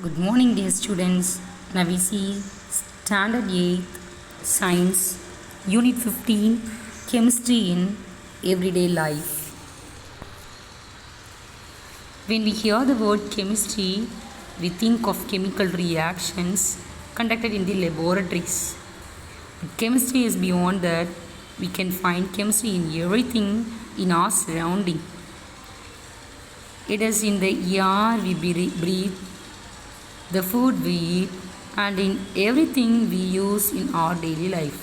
Good morning, dear students. Now we see Standard 8 Science, Unit 15, Chemistry in Everyday Life. When we hear the word chemistry, we think of chemical reactions conducted in the laboratories. But chemistry is beyond that. We can find chemistry in everything in our surrounding. It is in the air we breathe, the food we eat, and in everything we use in our daily life.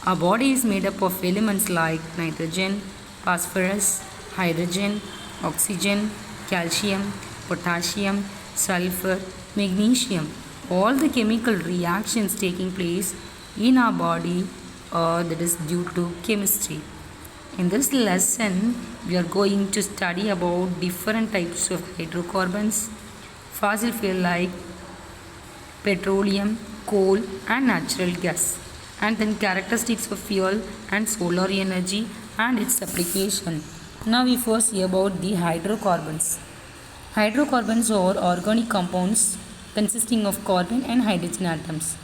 Our body is made up of elements like nitrogen, phosphorus, hydrogen, oxygen, calcium, potassium, sulfur, magnesium. All the chemical reactions taking place in our body that is due to chemistry. In this lesson, we are going to study about different types of hydrocarbons, fossil fuel like petroleum, coal and natural gas, and then characteristics of fuel and solar energy and its application. Now we first see about the hydrocarbons. Hydrocarbons are organic compounds consisting of carbon and hydrogen atoms.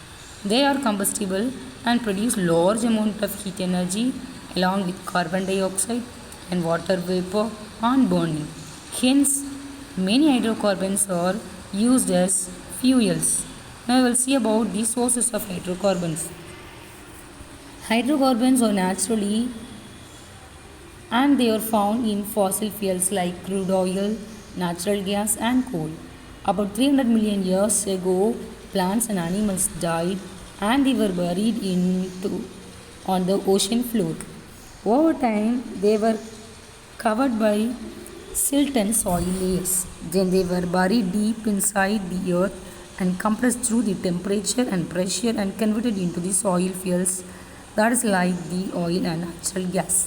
They are combustible and produce large amount of heat energy along with carbon dioxide and water vapor on burning. Hence, many hydrocarbons are used as fuels. Now we will see about the sources of hydrocarbons. Hydrocarbons are naturally and they are found in fossil fuels like crude oil, natural gas and coal. About 300 million years ago, plants and animals died and they were buried on the ocean floor. Over time, they were covered by silt and soil layers. Then they were buried deep inside the earth and compressed through the temperature and pressure and converted into the soil fuels, that is like the oil and natural gas.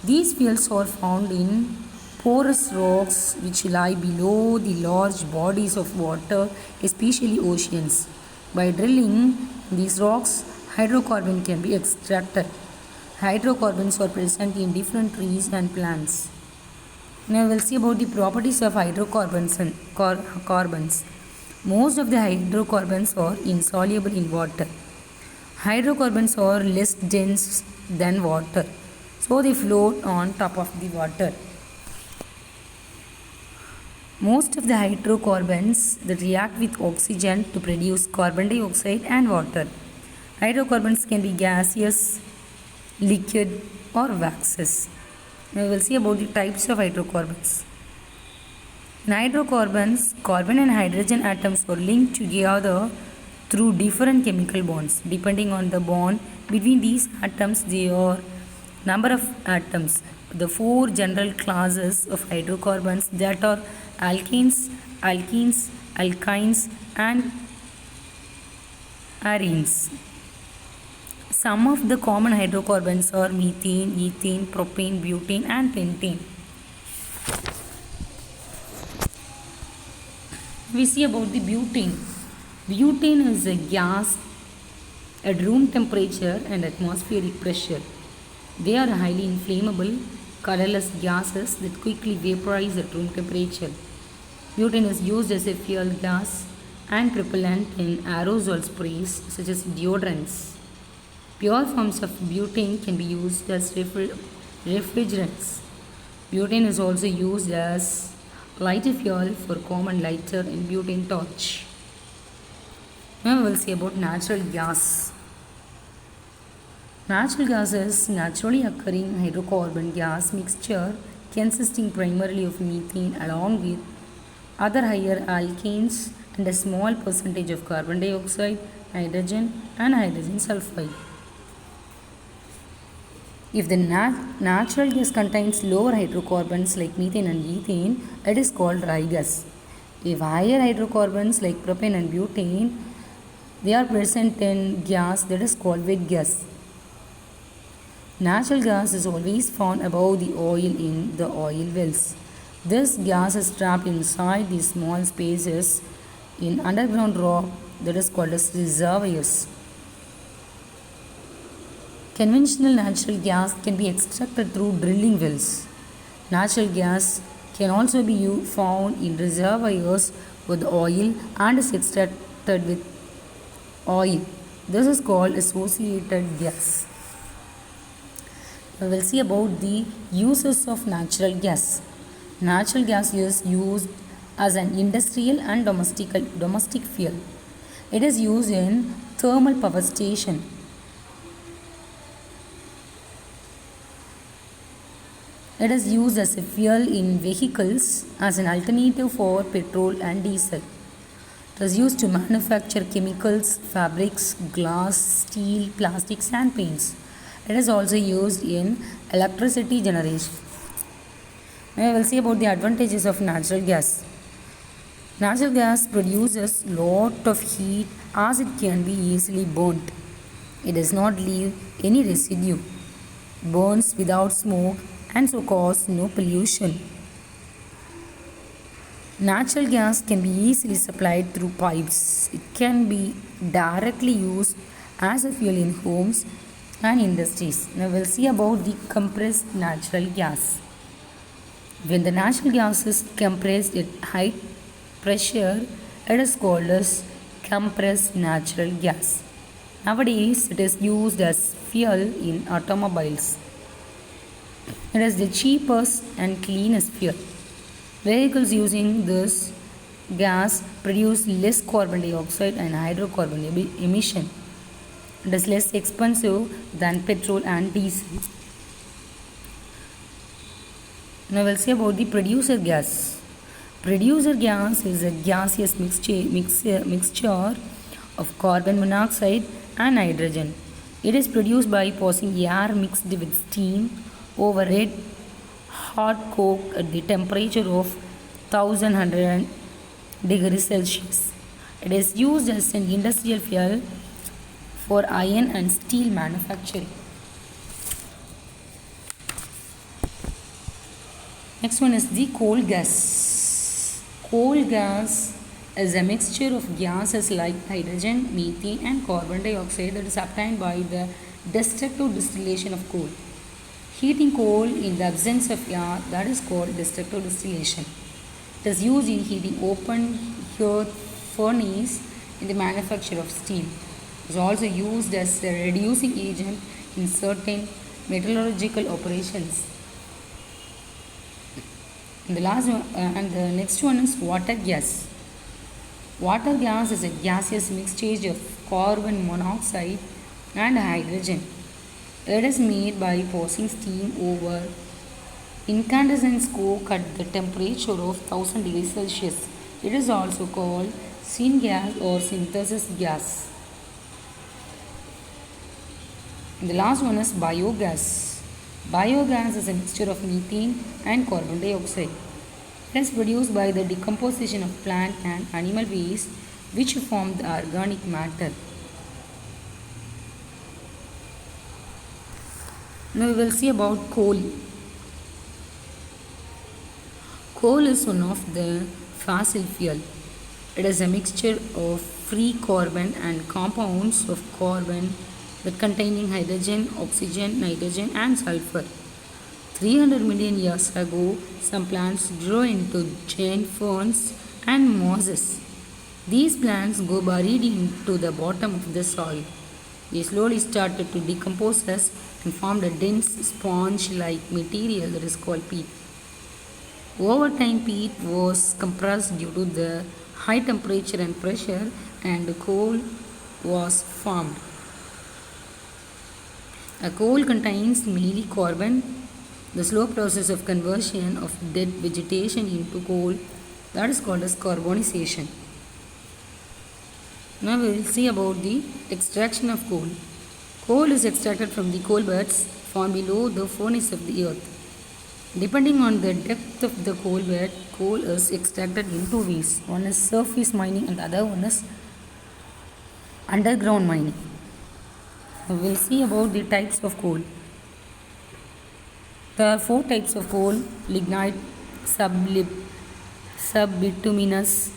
These fuels are found in porous rocks which lie below the large bodies of water, especially oceans. By drilling these rocks, hydrocarbon can be extracted. Hydrocarbons are present in different trees and plants. Now we will see about the properties of hydrocarbons and carbons. Most of the hydrocarbons are insoluble in water. Hydrocarbons are less dense than water, so they float on top of the water. Most of the hydrocarbons that react with oxygen to produce carbon dioxide and water. Hydrocarbons can be gaseous, liquid or waxes. Now we will see about the types of hydrocarbons. In hydrocarbons, carbon and hydrogen atoms are linked together through different chemical bonds. Depending on the bond between these atoms, there are number of atoms. The four general classes of hydrocarbons that are alkanes, alkenes, alkynes and arenes. Some of the common hydrocarbons are methane, ethane, propane, butane and pentane. We see about the butane. Butane is a gas at room temperature and atmospheric pressure. They are highly inflammable, colorless gases that quickly vaporize at room temperature. Butane is used as a fuel gas and propellant in aerosol sprays such as deodorants. Pure forms of butane can be used as refrigerants. Butane is also used as lighter fuel for common lighter and butane torch. Now we will see about natural gas. Natural gas is naturally occurring hydrocarbon gas mixture consisting primarily of methane along with other higher alkanes and a small percentage of carbon dioxide, hydrogen and hydrogen sulfide. If the natural gas contains lower hydrocarbons like methane and ethane, it is called dry gas. If higher hydrocarbons like propane and butane, they are present in gas, that is called wet gas. Natural gas is always found above the oil in the oil wells. This gas is trapped inside these small spaces in underground rock, that is called as reservoirs. Conventional natural gas can be extracted through drilling wells. Natural gas can also be found in reservoirs with oil and is extracted with oil. This is called associated gas. We will see about the uses of natural gas. Natural gas is used as an industrial and domestic fuel. It is used in thermal power station. It is used as a fuel in vehicles as an alternative for petrol and diesel. It is used to manufacture chemicals, fabrics, glass, steel, plastics and paints. It is also used in electricity generation. Now we will see about the advantages of natural gas. Natural gas produces lot of heat as it can be easily burnt. It does not leave any residue, burns without smoke and so cause no pollution. Natural gas can be easily supplied through pipes. It can be directly used as a fuel in homes and industries. Now we'll see about the compressed natural gas. When the natural gas is compressed at high pressure, it is called as compressed natural gas. Nowadays, it is used as fuel in automobiles. It is the cheapest and cleanest fuel. Vehicles using this gas produce less carbon dioxide and hydrocarbon emission. It is less expensive than petrol and diesel. Now we'll see about the producer gas. Producer gas is a gaseous mixture of carbon monoxide and hydrogen. It is produced by passing air mixed with steam over red hot coke at the temperature of 1100 degrees Celsius. It is used as an industrial fuel for iron and steel manufacturing. Next one is the coal gas. Coal gas is a mixture of gases like hydrogen, methane and carbon dioxide that is obtained by the destructive distillation of coal. Heating coal in the absence of air, that is called destructive distillation. It is used in heating open hearth furnace in the manufacture of steel. It is also used as a reducing agent in certain metallurgical operations. And the next one is water gas. Water gas is a gaseous mixture of carbon monoxide and hydrogen. It is made by passing steam over incandescent coke at the temperature of 1000 degrees Celsius. It is also called syngas or synthesis gas. And the last one is biogas. Biogas is a mixture of methane and carbon dioxide. It is produced by the decomposition of plant and animal waste which form the organic matter. Now we will see about coal. Coal is one of the fossil fuel. It is a mixture of free carbon and compounds of carbon that containing hydrogen, oxygen, nitrogen and sulfur. 300 million years ago, some plants grow into giant ferns and mosses. These plants go buried into the bottom of the soil. They slowly started to decompose and formed a dense sponge-like material that is called peat. Over time, peat was compressed due to the high temperature and pressure, and coal was formed. A coal contains mainly carbon. The slow process of conversion of dead vegetation into coal, that is called as carbonization. Now we will see about the extraction of coal. Coal is extracted from the coal beds found below the furnace of the earth. Depending on the depth of the coal bed, coal is extracted in two ways. One is surface mining and the other one is underground mining. We will see about the types of coal. There are four types of coal: lignite, subbituminous,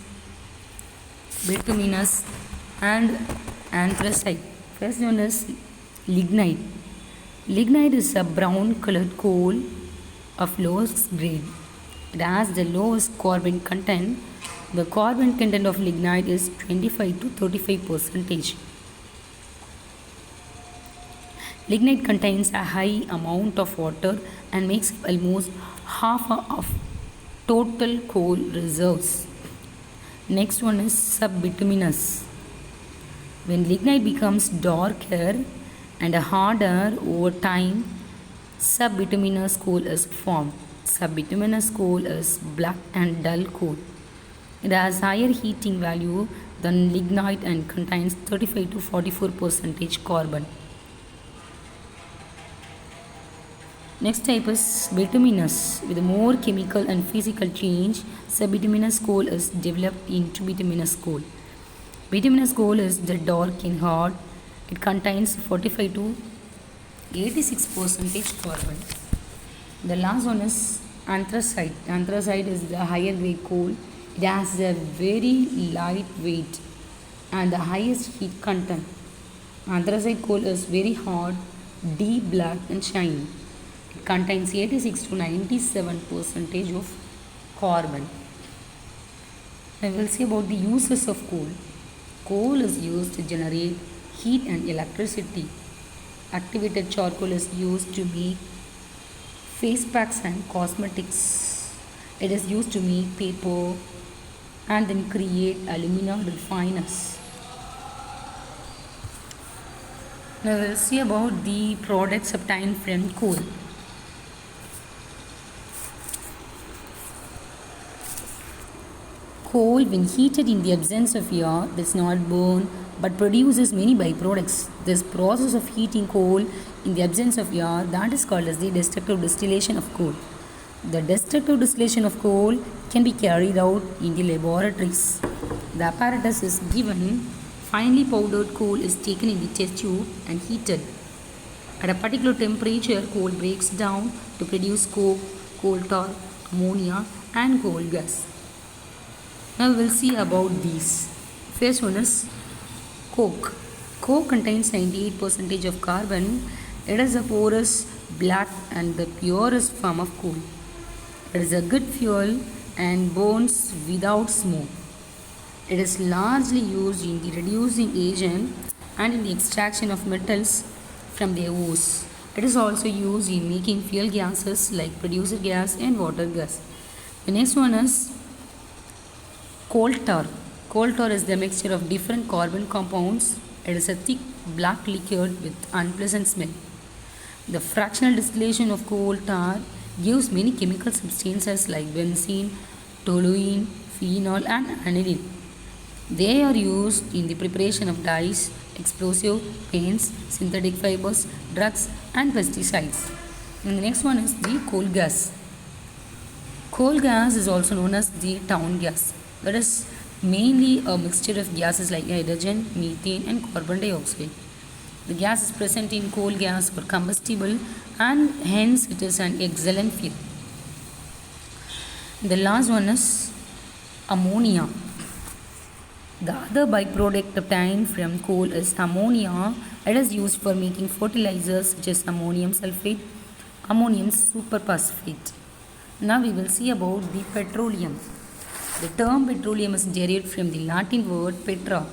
bituminous and anthracite. First one is lignite. Lignite is a brown colored coal of lowest grade. It has the lowest carbon content The carbon content of lignite is 25 to 35 percentage. Lignite contains a high amount of water and makes up almost half of total coal reserves. Next one is subbituminous. When lignite becomes darker and harder over time, subbituminous coal is formed. Subbituminous coal is black and dull coal. It has higher heating value than lignite and contains 35 to 44 percentage carbon. Next type is bituminous. With more chemical and physical change, subbituminous coal is developed into bituminous coal. Bituminous coal is the dark and hard. It contains 45 to 86 percentage carbon. The last one is anthracite. Anthracite is the higher grade coal. It has a very light weight and the highest heat content. Anthracite coal is very hard, deep black and shiny. It contains 86 to 97 percentage of carbon. I will say about the uses of coal. Coal is used to generate heat and electricity. Activated charcoal is used to make face packs and cosmetics. It is used to make paper and then create alumina refiners. Now we will see about the products obtained from coal. Coal, when heated in the absence of air, does not burn but produces many byproducts. This process of heating coal in the absence of air, that is called as the destructive distillation of coal. The destructive distillation of coal can be carried out in the laboratories. The apparatus is given. Finely powdered coal is taken in the test tube and heated. At a particular temperature, coal breaks down to produce coke, coal tar, ammonia and coal gas. Now we will see about these. First one is coke. Coke contains 98% of carbon. It is a porous, black and the purest form of coal. It is a good fuel and burns without smoke. It is largely used in the reducing agent and in the extraction of metals from their ores. It is also used in making fuel gases like producer gas and water gas. The next one is coal tar. Coal tar is the mixture of different carbon compounds. It is a thick black liquid with unpleasant smell. The fractional distillation of coal tar gives many chemical substances like benzene, toluene, phenol and aniline. They are used in the preparation of dyes, explosive, paints, synthetic fibers, drugs and pesticides. And the next one is the coal gas. Coal gas is also known as the town gas. That is mainly a mixture of gases like hydrogen, methane and carbon dioxide. The gas is present in coal gas or combustible and hence it is an excellent fuel. The last one is ammonia. The other byproduct obtained from coal is ammonia. It is used for making fertilizers such as ammonium sulfate, ammonium superphosphate. Now we will see about the petroleum. The term petroleum is derived from the Latin word petra,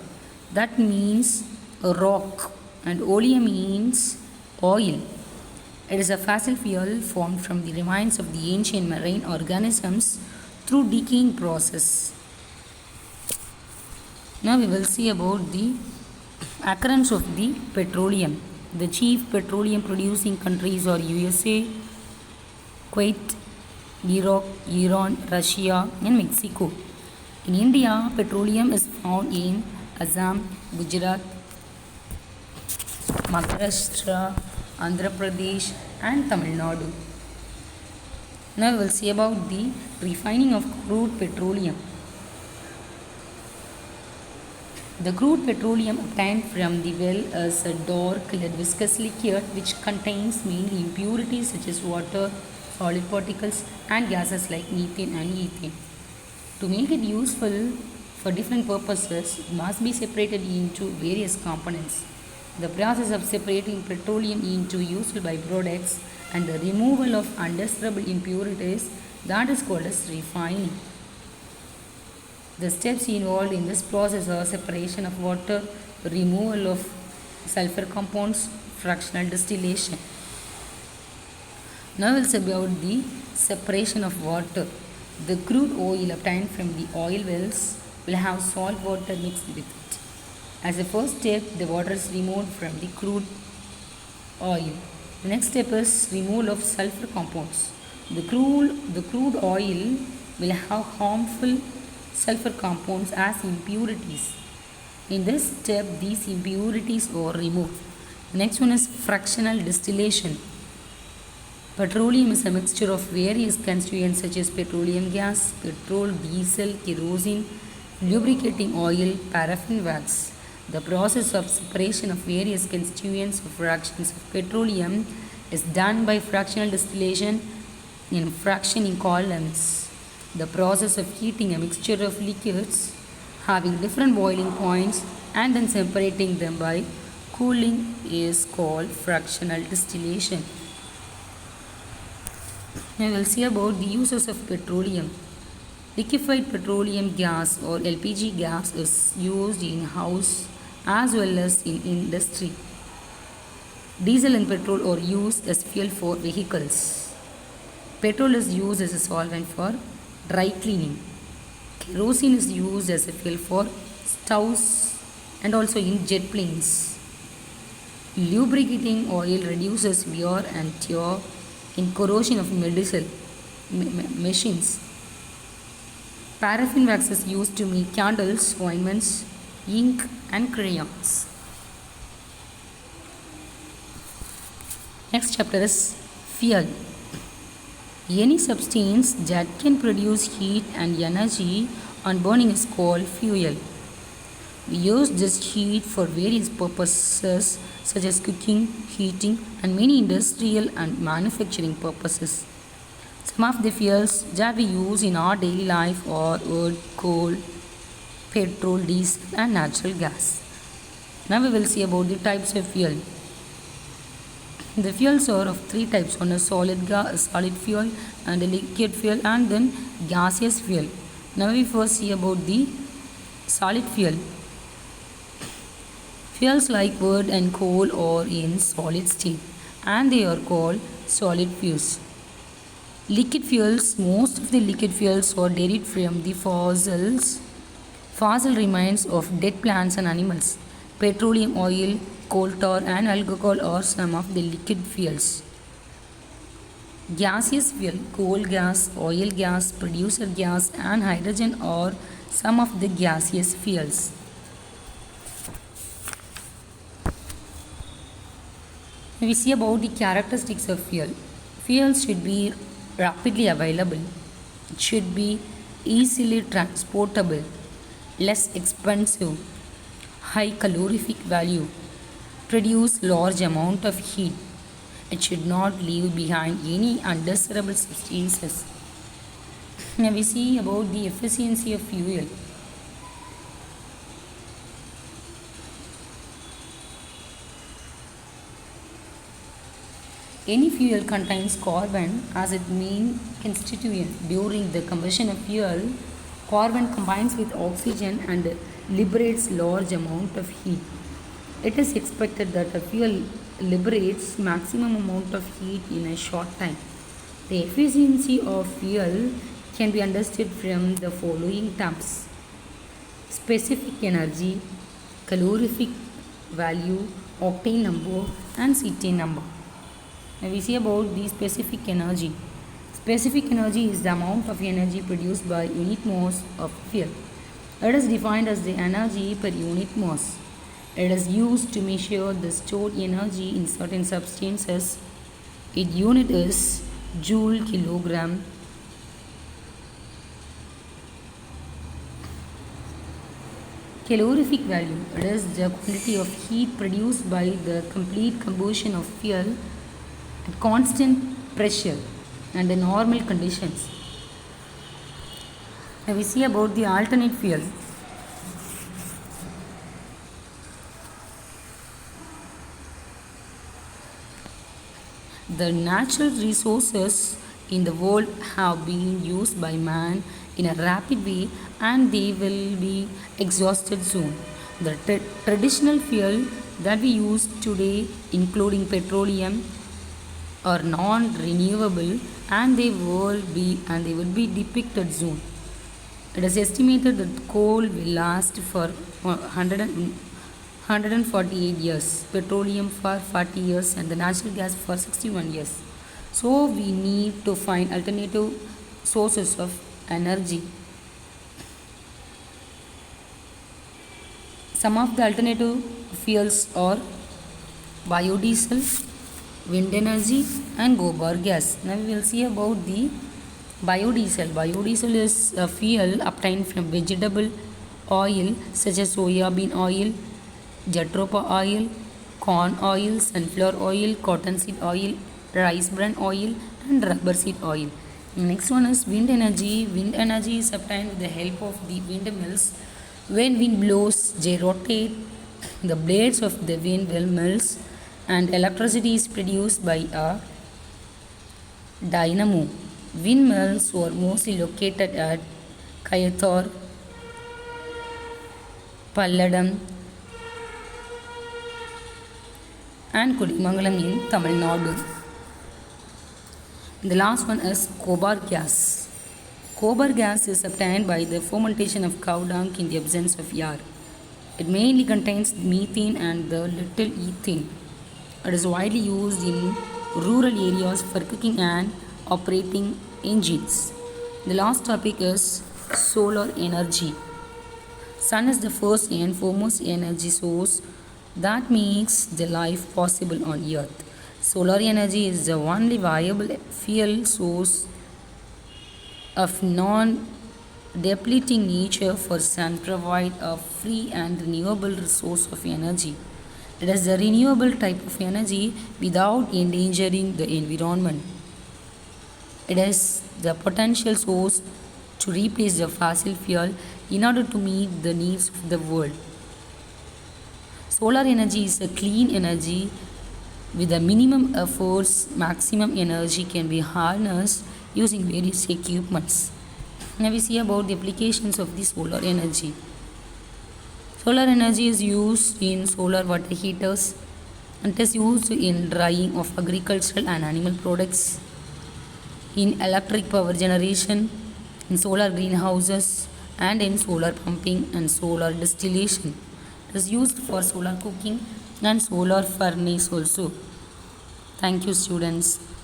that means a rock, and oleum means oil. It is a fossil fuel formed from the remains of the ancient marine organisms through decaying process. Now we will see about the occurrence of the petroleum. The chief petroleum producing countries are USA, Kuwait, Iraq, Iran, Russia and Mexico. In India, petroleum is found in Assam, Gujarat, Maharashtra, Andhra Pradesh and Tamil Nadu. Now we will see about the refining of crude petroleum. The crude petroleum obtained from the well is a dark colored viscous liquid which contains mainly impurities such as water, solid particles and gases like methane and ethane. To make it useful for different purposes, it must be separated into various components. The process of separating petroleum into useful byproducts and the removal of undesirable impurities, that is called as refining. The steps involved in this process are separation of water, removal of sulfur compounds, fractional distillation. Now it's about the separation of water. The crude oil obtained from the oil wells will have salt water mixed with it. As a first step, the water is removed from the crude oil. The next step is removal of sulfur compounds. The crude oil will have harmful sulfur compounds as impurities. In this step, these impurities are removed. The next one is fractional distillation. Petroleum is a mixture of various constituents such as petroleum gas, petrol, diesel, kerosene, lubricating oil, paraffin wax. The process of separation of various constituents of fractions of petroleum is done by fractional distillation in fractioning columns. The process of heating a mixture of liquids having different boiling points and then separating them by cooling is called fractional distillation. Now we will see about the uses of petroleum. Liquefied petroleum gas or LPG gas is used in house as well as in industry. Diesel and petrol are used as fuel for vehicles. Petrol is used as a solvent for dry cleaning. Kerosene is used as a fuel for stoves and also in jet planes. Lubricating oil reduces wear and tear in corrosion of machines. Paraffin wax is used to make candles, ointments, ink and crayons. Next chapter is fuel. Any substance that can produce heat and energy on burning is called fuel. We use this heat for various purposes such as cooking, heating and many industrial and manufacturing purposes. Some of the fuels that we use in our daily life are wood, coal, petrol, diesel and natural gas. Now we will see about the types of fuel. The fuels are of three types. One is solid fuel and a liquid fuel and then gaseous fuel. Now we first see about the solid fuel. Fuels like wood and coal are in solid state and they are called solid fuels. Liquid fuels, most of the liquid fuels are derived from the fossil remains of dead plants and animals. Petroleum oil, coal tar and alcohol are some of the liquid fuels. Gaseous fuel, coal gas, oil gas, producer gas and hydrogen are some of the gaseous fuels. We see about the characteristics of fuel. Fuel should be rapidly available. It should be easily transportable, less expensive, high calorific value, produce large amount of heat. It should not leave behind any undesirable substances. Now we see about the efficiency of fuel. Any fuel contains carbon as its main constituent. During the combustion of fuel, carbon combines with oxygen and liberates large amount of heat. It is expected that a fuel liberates maximum amount of heat in a short time. The efficiency of fuel can be understood from the following terms: specific energy, calorific value, octane number and cetane number. Now we see about the specific energy. Specific energy is the amount of energy produced by unit mass of fuel. It is defined as the energy per unit mass. It is used to measure the stored energy in certain substances. Its unit is joule kilogram. Calorific value. It is the quantity of heat produced by the complete combustion of fuel at constant pressure and in normal conditions. Now we see about the alternate fuel. The natural resources in the world have been used by man in a rapid way and they will be exhausted soon. The traditional fuel that we use today, including petroleum, are non-renewable and they will be depleted soon. It is estimated that coal will last for 148 years, petroleum for 40 years, and the natural gas for 61 years. So, we need to find alternative sources of energy. Some of the alternative fuels are biodiesel, wind energy, and gobar gas. Now, we will see about the biodiesel. Biodiesel is a fuel obtained from vegetable oil such as soya bean oil, jatropha oil, corn oil, sunflower oil, cottonseed oil, rice bran oil, and rubber seed oil. Next one is wind energy. Wind energy is obtained with the help of the windmills. When wind blows, they rotate the blades of the windmills and electricity is produced by a dynamo. Windmills were mostly located at Kayathur, Palladam, and Kudimangalam in Tamil Nadu. The last one is gobar gas. Gobar gas is obtained by the fermentation of cow dung in the absence of air. It mainly contains methane and the little ethane. It is widely used in rural areas for cooking and operating engines. The last topic is solar energy. Sun is the first and foremost energy source that makes the life possible on earth. Solar energy is the only viable fuel source of non-depleting nature for sun provide a free and renewable source of energy. It is a renewable type of energy without endangering the environment. It has the potential source to replace the fossil fuel in order to meet the needs of the world. Solar energy is a clean energy with a minimum efforts. Maximum energy can be harnessed using various equipments. Now we see about the applications of the solar energy. Solar energy is used in solar water heaters and it is used in drying of agricultural and animal products, in electric power generation, in solar greenhouses, and in solar pumping and solar distillation. It is used for solar cooking and solar furnace also. Thank you, students.